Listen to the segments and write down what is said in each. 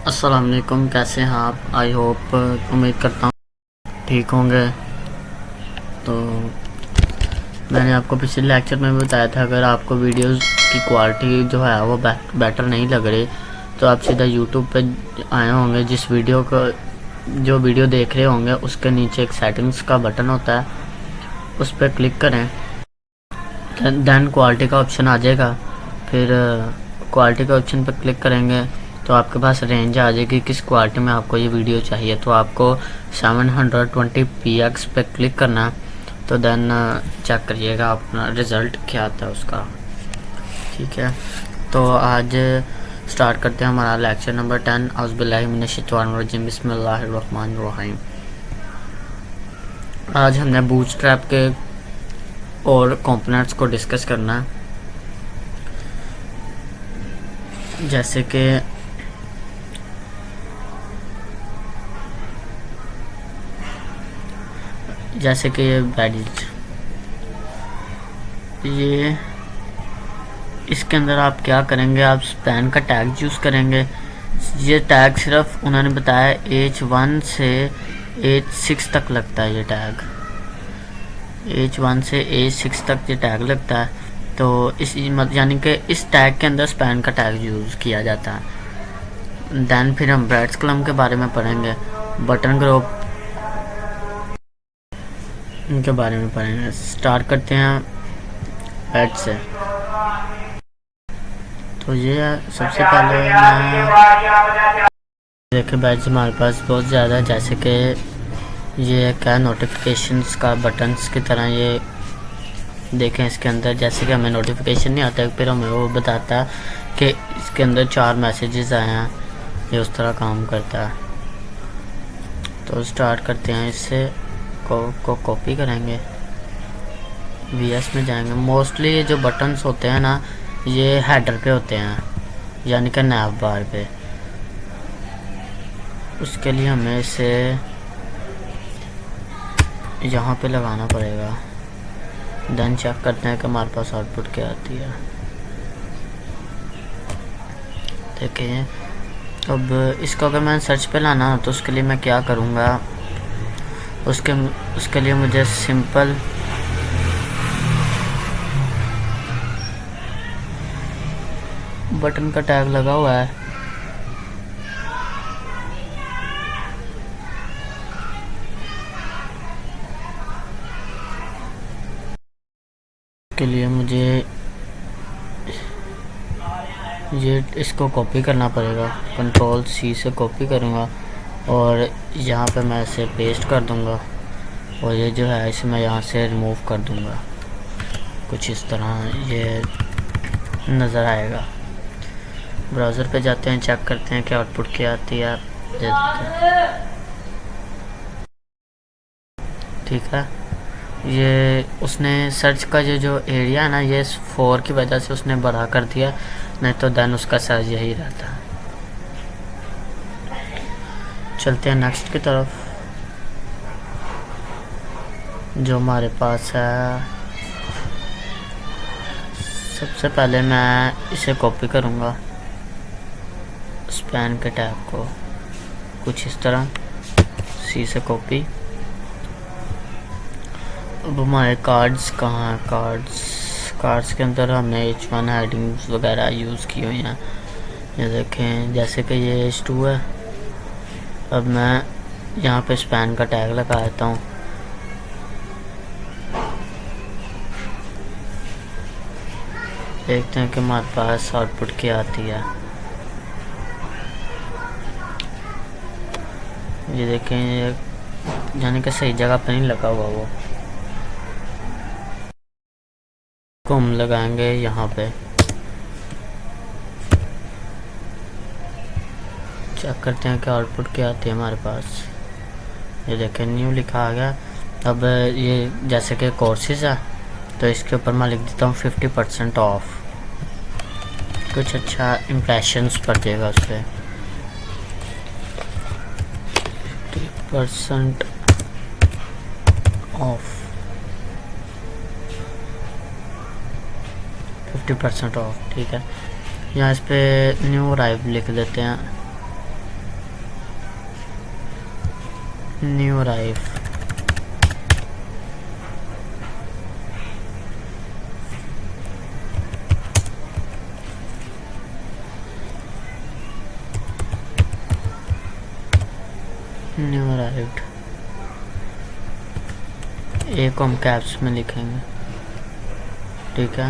अस्सलाम वालेकुम, कैसे हैं आप? आई होप उम्मीद करता हूँ ठीक होंगे। तो मैंने आपको पिछले लेक्चर में भी बताया था, अगर आपको वीडियोस की क्वालिटी जो है वो बेटर नहीं लग रही तो आप सीधा यूट्यूब पे आए होंगे, जिस वीडियो को जो वीडियो देख रहे होंगे उसके नीचे एक सेटिंग्स का बटन होता है, उस पर क्लिक करें। देन क्वालिटी का ऑप्शन आ जाएगा। फिर क्वालिटी के ऑप्शन पर क्लिक करेंगे तो आपके पास रेंज आ जाएगी किस क्वालिटी में आपको ये वीडियो चाहिए। तो आपको 720px पे क्लिक करना है। तो देन चेक करिएगा अपना रिज़ल्ट क्या आता है उसका। ठीक है, तो आज स्टार्ट करते हैं हमारा लेक्चर नंबर 10। औज़ुबिल्लाहि मिनश्शैतानिर्रजीम, बिस्मिल्लाहिर्रहमानिर्रहीम। आज हमने बूटस्ट्रैप के और कंपोनेंट्स को डिस्कस करना है। जैसे कि ये बैडज, ये इसके अंदर आप क्या करेंगे, आप स्पैन का टैग यूज़ करेंगे। ये टैग सिर्फ उन्होंने बताया H1 से H6 तक लगता है। ये टैग H1 से H6 तक ये टैग लगता है। तो इस यानी कि इस टैग के अंदर स्पैन का टैग यूज़ किया जाता है। दैन फिर हम ब्रेड्स कलम के बारे में पढ़ेंगे, बटन ग्रुप इनके बारे में पढ़ेंगे। स्टार्ट करते हैं बैड से। तो ये सबसे पहले मैं देखे बैड्स हमारे पास बहुत ज़्यादा है, जैसे कि ये क्या नोटिफिकेशंस का बटन्स की तरह ये देखें। इसके अंदर जैसे कि हमें नोटिफिकेशन नहीं आता, फिर हमें वो बताता है कि इसके अंदर 4 मैसेजेस आए हैं। ये उस तरह काम करता है। तो स्टार्ट करते हैं इससे को कॉपी करेंगे, VS में जाएंगे। मोस्टली ये जो बटन्स होते हैं ना, ये हेडर पे होते हैं, यानी कि नैव बार पे। उसके लिए हमें इसे यहाँ पे लगाना पड़ेगा। देन चेक करते हैं कि हमारे पास आउटपुट क्या आती है। देखिए, अब इसको अगर मैं सर्च पे लाना तो उसके लिए मैं क्या करूँगा, उसके लिए मुझे सिंपल बटन का टैग लगा हुआ है, के लिए मुझे ये इसको कॉपी करना पड़ेगा। Ctrl+C से कॉपी करूँगा और यहाँ पे मैं इसे पेस्ट कर दूँगा और ये जो है इसे मैं यहाँ से रिमूव कर दूँगा। कुछ इस तरह ये नज़र आएगा। ब्राउज़र पे जाते हैं, चेक करते हैं कि आउटपुट क्या आती है। ठीक है, ये उसने सर्च का जो एरिया है ना, ये 4 की वजह से उसने बड़ा कर दिया, नहीं तो देन उसका सर्च यही रहता है। चलते हैं नेक्स्ट की तरफ। जो हमारे पास है, सबसे पहले मैं इसे कॉपी करूँगा, स्पैन के टैग को कुछ इस तरह C से कॉपी। अब हमारे कार्ड्स कहाँ हैं? कार्ड्स के अंदर हमने H1 हेडिंग्स वगैरह यूज़ की हुई हैं। ये देखें, जैसे कि ये H2 है। अब मैं यहाँ पे स्पैन का टैग लगा देता हूँ। देखते हैं कि हमारे पास आउटपुट क्या आती है। ये देखें, ये यानी कि सही जगह पे नहीं लगा हुआ। वो को हम लगाएंगे यहाँ पे। चेक करते हैं कि आउटपुट क्या आती है हमारे पास। ये देखें, न्यू लिखा आ गया। अब ये जैसे कि कोर्सेज है, तो इसके ऊपर मैं लिख देता हूँ 50% ऑफ। कुछ अच्छा इम्प्रेशंस पड़ जाएगा उस पर। 50% ऑफ, 50% ऑफ। ठीक है, यहाँ इस पर न्यू अराइव लिख देते हैं। न्यू अराइव, न्यू अराइव्ड, एक को हम कैप्स में लिखेंगे, ठीक है।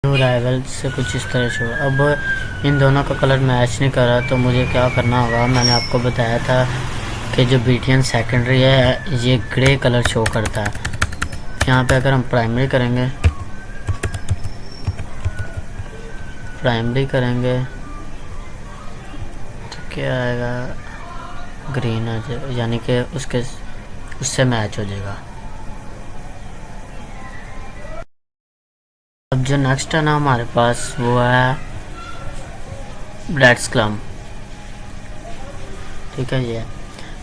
न्यू अराइवल से कुछ इस तरह से। अब इन दोनों का कलर मैच नहीं कर रहा, तो मुझे क्या करना होगा, मैंने आपको बताया था कि जो BTN सेकेंडरी है ये ग्रे कलर शो करता है। यहाँ पे अगर हम प्राइमरी करेंगे तो क्या आएगा, ग्रीन आ जाएगा, यानी कि उससे मैच हो जाएगा। अब जो नेक्स्ट है ना हमारे पास वो है ब्लैड्स क्लम, ठीक है।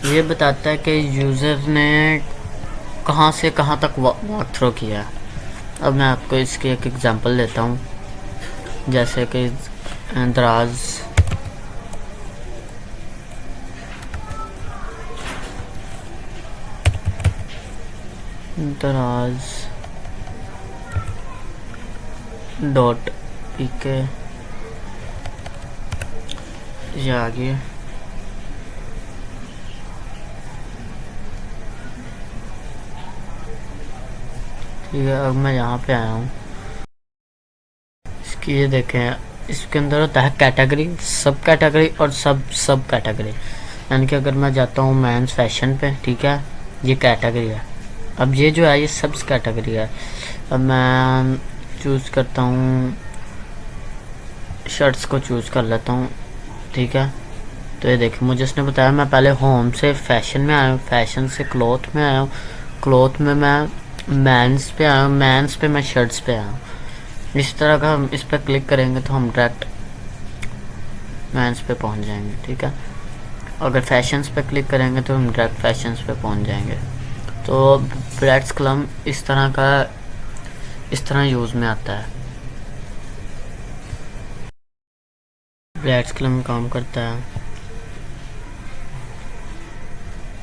ये बताता है कि यूज़र ने कहाँ से कहाँ तक वॉक थ्रो किया। अब मैं आपको इसकी एक एग्जांपल लेता हूँ, जैसे कि दराज डॉट पीके, ये आ गया, ठीक है। अब मैं यहाँ पे आया हूँ, इसकी ये देखें, इसके अंदर होता है कैटेगरी, सब कैटेगरी और सब कैटेगरी। यानी कि अगर मैं जाता हूँ मेंस फैशन पे, ठीक है, ये कैटेगरी है। अब ये जो है ये सब कैटेगरी है। अब मैं चूज़ करता हूँ, शर्ट्स को चूज़ कर लेता हूँ, ठीक है। तो ये देखिए, मुझे इसने बताया, मैं पहले होम से फैशन में आया हूँ, फैशन से क्लॉथ में आया हूँ, क्लॉथ में मैं मेंस पे आया हूँ, मेंस पे मैं शर्ट्स पे आया हूँ। इस तरह का हम इस पर क्लिक करेंगे तो हम डायरेक्ट मेंस पे पहुँच जाएंगे, ठीक है। अगर फैशंस पे क्लिक करेंगे तो हम डायरेक्ट फैशंस पे पहुँच जाएंगे। तो ब्लैड्स क्लम इस तरह यूज़ में आता है। ब्लैड्स क्लम काम करता है।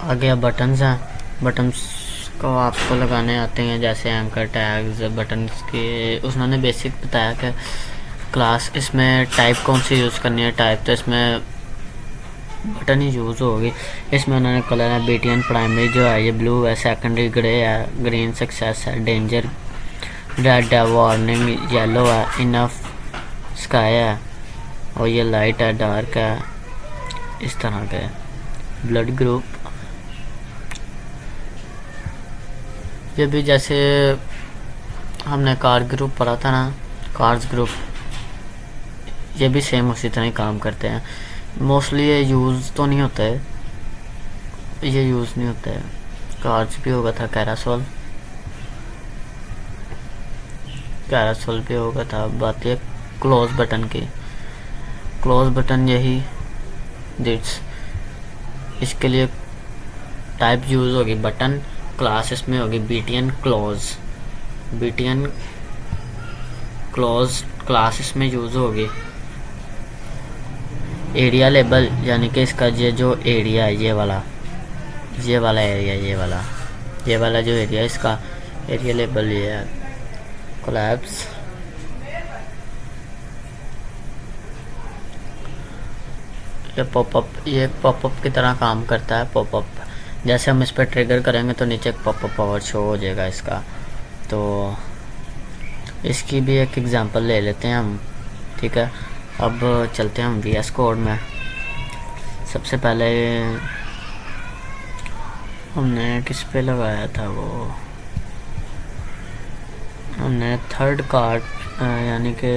आगे बटन्स हैं, बटन्स को आपको लगाने आते हैं, जैसे एंकर टैग्स, बटन्स के उन्होंने बेसिक बताया कि क्लास इसमें टाइप कौन सी यूज़ करनी है। टाइप तो इसमें बटन ही यूज़ होगी। इसमें उन्होंने कलर है BTN प्राइमरी जो है ये ब्लू है, सेकेंडरी ग्रे है, ग्रीन सक्सेस है, डेंजर रेड है, वार्निंग येलो है, इनफ स्काई है, और ये लाइट है, डार्क है, इस तरह के। ब्लड ग्रुप, ये भी जैसे हमने कार ग्रुप पढ़ा था ना, कार्स ग्रुप, ये भी सेम उसी तरह ही काम करते हैं। मोस्टली ये यूज़ तो नहीं होता है, ये यूज़ नहीं होता है। कार्स भी होगा था, कैरासोल भी होगा था। बात ये क्लोज बटन की, क्लोज बटन यही दिट्स, इसके लिए टाइप यूज़ होगी बटन, क्लास इसमें होगी BTN क्लोज क्लास इसमें यूज़ होगी। एरिया लेबल, यानी कि इसका ये जो एरिया है, ये वाला एरिया, ये वाला जो एरिया, इसका एरिया लेबल ये है। कोलैप्स, ये पॉपअप की तरह काम करता है। पॉपअप जैसे हम इस पर ट्रिगर करेंगे तो नीचे एक पॉपअप पावर शो हो जाएगा इसका। तो इसकी भी एक एग्जांपल ले लेते हैं हम, ठीक है। अब चलते हैं हम VS कोड में। सबसे पहले हमने किस पे लगाया था, वो हमने थर्ड कार्ड, यानी कि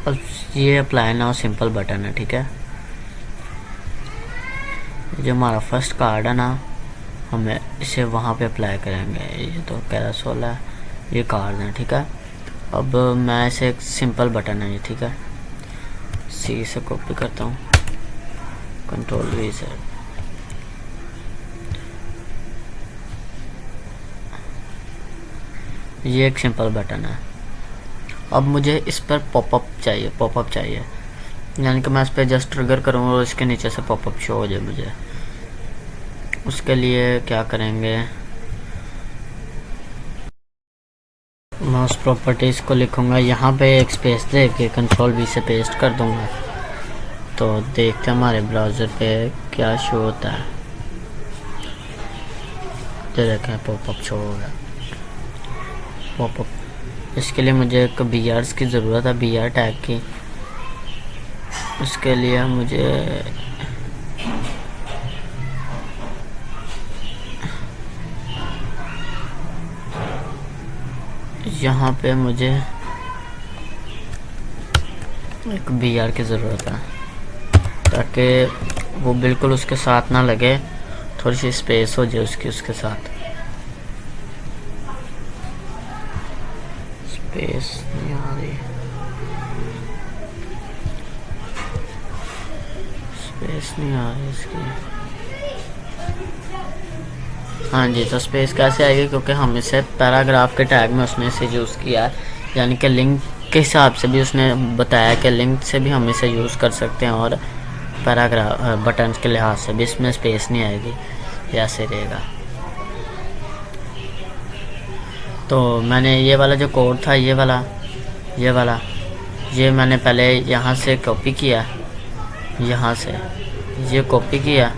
अब ये अप्लाई नाउ सिंपल बटन है, ठीक है। जो हमारा फर्स्ट कार्ड है ना, हमें इसे वहाँ पे अप्लाई करेंगे। ये तो कैरासोल है, ये कार्ड है, ठीक है। अब मैं इसे एक सिंपल बटन है ये, ठीक है। C से कॉपी करता हूँ, Ctrl+V से, ये एक सिंपल बटन है। अब मुझे इस पर पॉपअप चाहिए, यानी कि मैं इस पर जस्ट ट्रिगर करूँगा और इसके नीचे से पॉपअप शो हो जाए मुझे। उसके लिए क्या करेंगे, मैं उस प्रॉपर्टीज़ को लिखूँगा, यहाँ पे एक स्पेस दे के Ctrl+V से पेस्ट कर दूँगा। तो देखते हैं हमारे ब्राउज़र पे क्या शो होता है। ये देखें पॉपअप शो हो गया, पॉपअप। इसके लिए मुझे एक BRs की ज़रूरत है, BR टैग की। उसके लिए मुझे यहाँ पे मुझे एक BR की ज़रूरत है ताकि वो बिल्कुल उसके साथ ना लगे, थोड़ी सी स्पेस हो जाए उसके साथ। स्पेस नहीं आ रही, स्पेस नहीं आ रही इसकी। हाँ जी, तो स्पेस कैसे आएगी, क्योंकि हम इसे पैराग्राफ के टैग में उसने इसे यूज़ किया, यानी कि लिंक के हिसाब से भी उसने बताया कि लिंक से भी हम इसे यूज़ कर सकते हैं और पैराग्राफ बटन्स के लिहाज से भी इसमें स्पेस नहीं आएगी, ऐसे रहेगा। तो मैंने ये वाला जो कोड था, ये वाला ये मैंने पहले यहाँ से कॉपी किया, यहाँ से ये कॉपी किया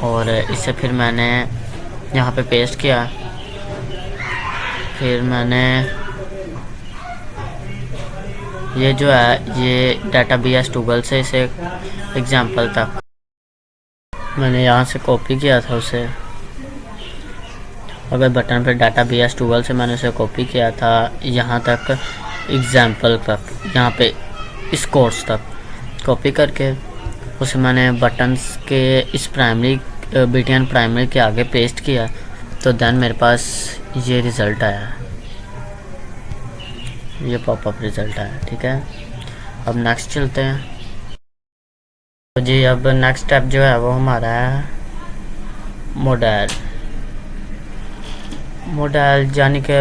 और इसे फिर मैंने यहाँ पे पेस्ट किया। फिर मैंने ये जो है ये डेटाबेस टूगल से इसे एग्जाम्पल तक मैंने यहाँ से कॉपी किया था उसे। अगर बटन पे डेटाबेस टूगल से मैंने उसे कॉपी किया था यहाँ तक, एग्जाम्पल तक, यहाँ पे इस कोर्स तक कॉपी करके उसे मैंने बटन्स के इस प्राइमरी BTN प्राइमरी के आगे पेस्ट किया। तो देन मेरे पास ये रिज़ल्ट आया, ये पॉपअप रिज़ल्ट आया। ठीक है, अब नेक्स्ट चलते हैं। तो जी अब नेक्स्ट स्टेप जो है वो हमारा है मॉडल, यानी कि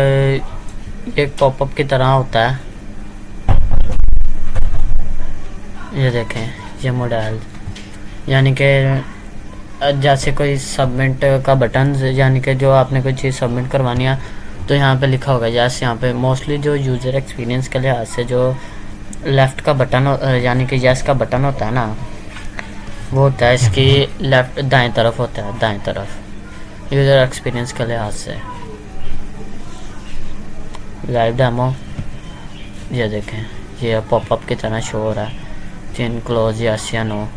एक पॉपअप की तरह होता है। ये देखें, ये मॉडल यानी कि जैसे कोई सबमिट का बटन, यानी कि जो आपने कोई चीज़ सबमिट करवानी है तो यहाँ पे लिखा होगा। जैसे यहाँ पे मोस्टली जो यूज़र एक्सपीरियंस के लिहाज से जो लेफ़्ट का बटन यानी कि यस का बटन होता है ना, वो होता है इसकी लेफ़्ट दाएं तरफ होता है, दाएं तरफ यूज़र एक्सपीरियंस के लिहाज से। लाइव डेमो ये देखें, ये पॉपअप की तरह शो हो रहा है, चिन क्लोज यस या नो।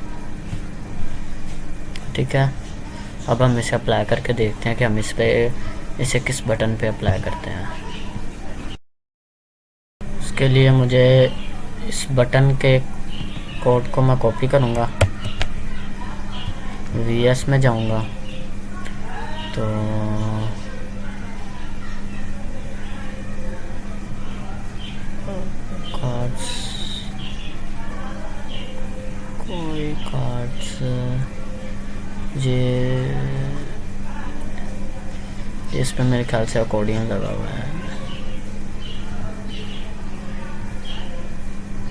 ठीक है, अब हम इसे अप्लाई करके देखते हैं कि हम इसे किस बटन पे अप्लाई करते हैं। उसके लिए मुझे इस बटन के कोड को मैं कॉपी करूँगा, VS में जाऊँगा तो कार्ड्स, कोई कार्ड्स, ये इस पे मेरे ख्याल से अकॉर्डियन लगा हुआ है,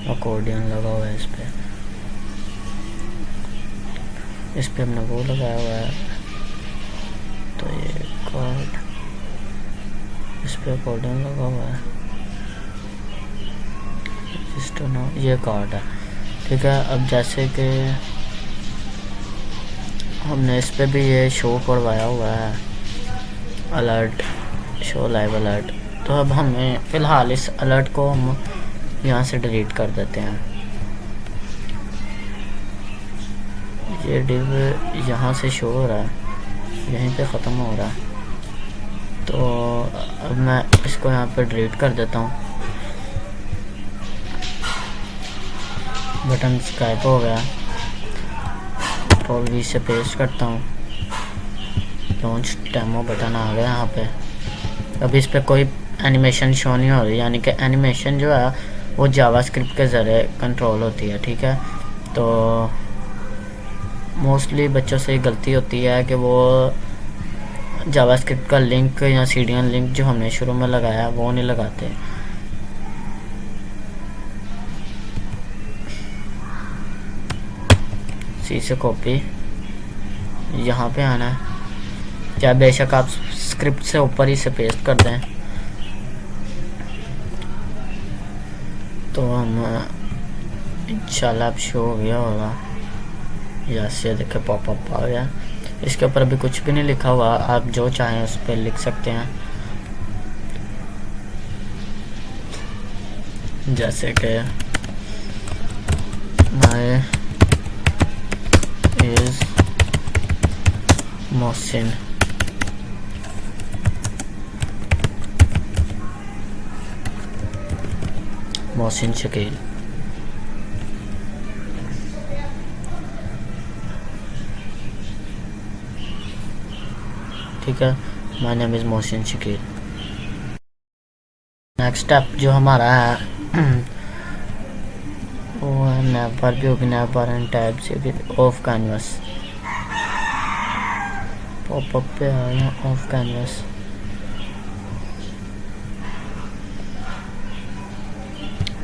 अकॉर्डियन लगा हुआ है इस पे हमने वो लगाया हुआ है। तो ये कार्ड, इस पे अकॉर्डियन लगा हुआ है, ये कार्ड है। ठीक है, अब जैसे कि हमने इस पे भी ये शो करवाया हुआ है, अलर्ट, शो लाइव अलर्ट। तो अब हमें फ़िलहाल इस अलर्ट को हम यहाँ से डिलीट कर देते हैं। ये डिव यहाँ से शो हो रहा है, यहीं पे ख़त्म हो रहा है। तो अब मैं इसको यहाँ पे डिलीट कर देता हूँ। बटन स्काइप हो गया, Ctrl+V से पेस्ट करता हूँ, लॉन्च डेमो बटन आ गया यहाँ पे। अभी इस पे कोई एनिमेशन शो नहीं हो रही, यानी कि एनिमेशन जो है वो जावास्क्रिप्ट के ज़रिए कंट्रोल होती है। ठीक है, तो मोस्टली बच्चों से गलती होती है कि वो जावास्क्रिप्ट का लिंक या CDN लिंक जो हमने शुरू में लगाया वो नहीं लगाते। सी से कॉपी, यहाँ पे आना है, या बेशक आप स्क्रिप्ट से ऊपर ही से पेस्ट कर दें। तो हम इंशाल्लाह अब शो हो गया होगा। यस, ये देखिए पॉपअप आ गया। इसके ऊपर अभी कुछ भी नहीं लिखा हुआ, आप जो चाहें उस पर लिख सकते हैं, जैसे कि माय इज मोहसिन। मोहसिन शकील। ठीक है, my name is Mohsin Shakeel. Next step जो हमारा है वो है नेवर भी होगी, नेवर एंड टैब से भी ऑफ कैनवस। पॉपअप पे आया ऑफ कैनवस।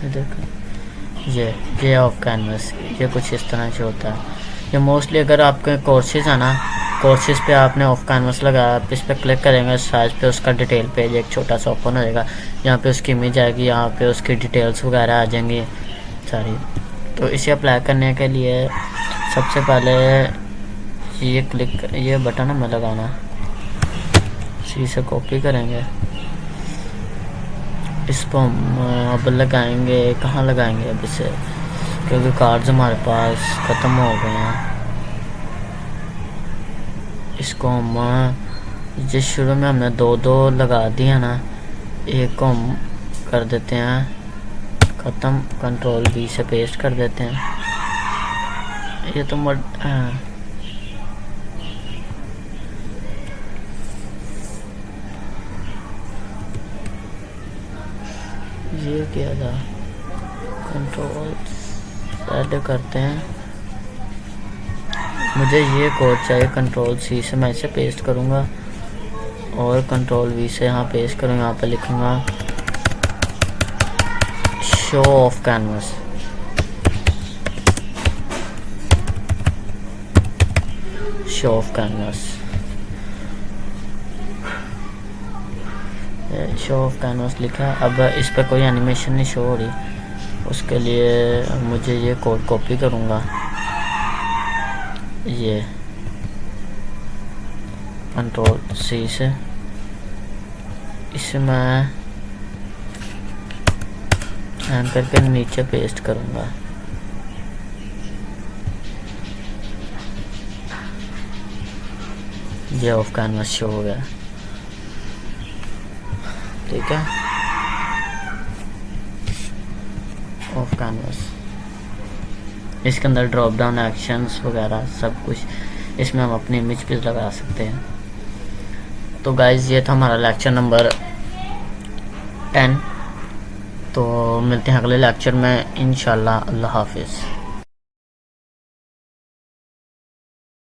देखो ये ऑफ कैनवस, ये कुछ इस तरह से होता है। ये मोस्टली अगर आपके कोर्सेज है ना, कोर्सेज पे आपने ऑफ कैनवस लगाया, आप इस पर क्लिक करेंगे, साइज पे उसका डिटेल पेज एक छोटा सा ओपन हो जाएगा। यहाँ पे उसकी इमेज आएगी, यहाँ पे उसकी डिटेल्स वगैरह आ जाएंगी सारी। तो इसे अप्लाई करने के लिए सबसे पहले ये बटन हमें लगाना, इसी से कॉपी करेंगे, इसको हम अब लगाएंगे। कहाँ लगाएंगे अब इसे, क्योंकि कार्ड्स हमारे पास ख़त्म हो गए हैं। इसको हम जिस शुरू में हमने दो लगा दिया ना, एक को हम कर देते हैं ख़त्म, कंट्रोल V से पेस्ट कर देते हैं। ये तो ये क्या था, कंट्रोल Z करते हैं। मुझे ये कोड चाहिए, कंट्रोल C से मैं इसे पेस्ट करूँगा और कंट्रोल V से यहाँ पेस्ट करूँगा। यहाँ पे लिखूँगा show off canvas. Show off canvas, show off canvas लिखा। अब इस पर कोई एनिमेशन नहीं शो हो रही, उसके लिए मुझे ये कोड कॉपी करूँगा। ये कंट्रोल C से इसे मैं हैंड करके नीचे पेस्ट करूँगा। ये ऑफ कैनवस शो हो गया। ठीक है, ऑफ कैनवस। इसके अंदर ड्रॉप डाउन एक्शंस वगैरह सब कुछ, इसमें हम अपनी इमेज पे लगा सकते हैं। तो गाइज़ ये था हमारा लेक्चर नंबर 10। तो मिलते हैं अगले लेक्चर में इंशाल्लाह। अल्लाह हाफिज़।